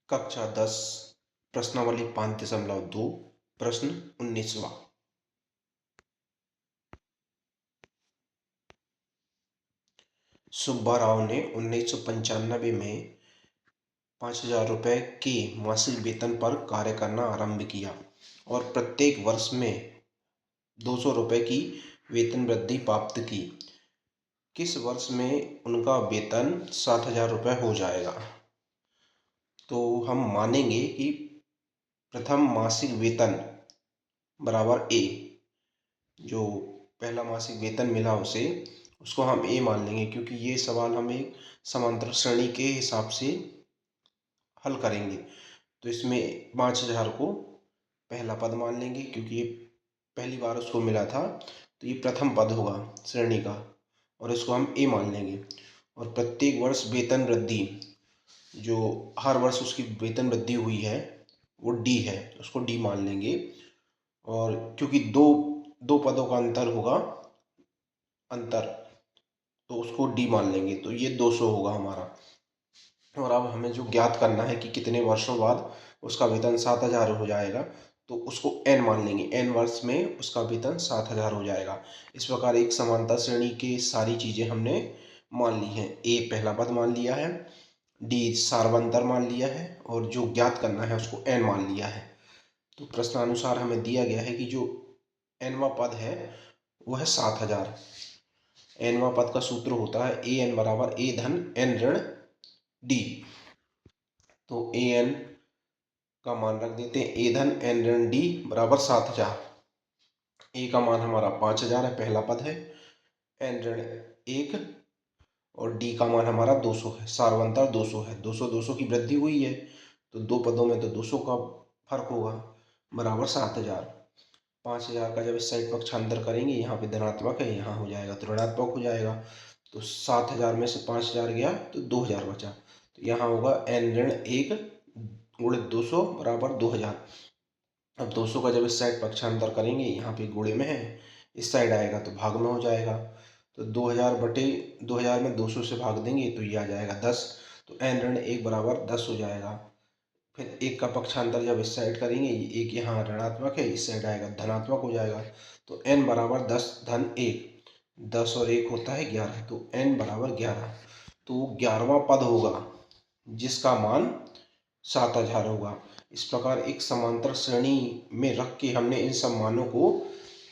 कक्षा 10 प्रश्नावली 5.2 प्रश्न 19वां। सुब्बा राव ने 1995 में 5,000 रुपये के मासिक वेतन पर कार्य करना आरंभ किया और प्रत्येक वर्ष में 200 रुपये की वेतन वृद्धि प्राप्त की। किस वर्ष में उनका वेतन 7,000 रुपये हो जाएगा? तो हम मानेंगे कि प्रथम मासिक वेतन बराबर ए, जो पहला मासिक वेतन मिला उसको हम ए मान लेंगे, क्योंकि ये सवाल हम एक समांतर श्रेणी के हिसाब से हल करेंगे। तो इसमें 5,000 को पहला पद मान लेंगे, क्योंकि ये पहली बार उसको मिला था, तो ये प्रथम पद होगा श्रेणी का, और इसको हम ए मान लेंगे। और प्रत्येक वर्ष वेतन वृद्धि, जो हर वर्ष उसकी वेतन वृद्धि हुई है वो डी है, उसको डी मान लेंगे। और क्योंकि दो पदों का अंतर, तो उसको डी मान लेंगे, तो ये 200 होगा हमारा। और अब हमें जो ज्ञात करना है कि कितने वर्षों बाद उसका वेतन 7,000 हो जाएगा, तो उसको एन मान लेंगे। एन वर्ष में उसका वेतन 7,000 हो जाएगा। इस प्रकार एक समांतर श्रेणी के सारी चीज़ें हमने मान ली हैं। ए पहला पद मान लिया है, डी सार्वंतर मान लिया है, और जो ज्ञात करना है उसको एन मान लिया है। तो प्रश्नानुसार हमें दिया गया है कि जो एनवा पद है वो है 7,000। एनवा पद का सूत्र होता है ए एन बराबर ए धन एन ऋण डी। तो ए एन का मान रख देते हैं ए धन एन ऋण डी बराबर 7,000। ए का मान हमारा 5,000 है, पहला पद है, एन ऋण 1, और डी का मान हमारा 200 है, सार्वंतर 200 है। 200 की वृद्धि हुई है, तो दो पदों में तो 200 का फर्क होगा, बराबर 7,000। 5,000 का जब इस साइड पक्षांतर करेंगे, यहाँ पे धनात्मक है, यहाँ हो जाएगा तो ऋणात्मक हो जाएगा। तो 7,000 में से 5,000 गया तो 2,000 बचा, तो यहाँ होगा एन ऋण 1 गुणित 200 बराबर 2,000। अब 200 का जब इस साइड पक्षांतर करेंगे, यहाँ पे गुणे में है, इस साइड आएगा तो भाग में हो जाएगा। तो 2,000 बटे 2,000 में 200 से भाग देंगे तो ये आ जाएगा 10, तो एन ऋण 1 बराबर 10 हो जाएगा। फिर 1 का पक्षांतर जब इस साइड करेंगे, 1 यहाँ ऋणात्मक है, इस साइड आएगा धनात्मक हो जाएगा। तो n बराबर 10 धन 1, 10 और 1 होता है 11, तो n बराबर 11। तो 11वां पद होगा जिसका मान 7,000 होगा। इस प्रकार एक समांतर श्रेणी में रख के हमने इन सब मानों को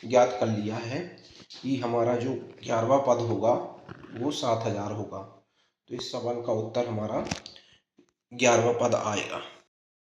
ज्ञात कर लिया है कि हमारा जो 11वां पद होगा वो 7,000 होगा। तो इस सवाल का उत्तर हमारा 11वां पद आएगा।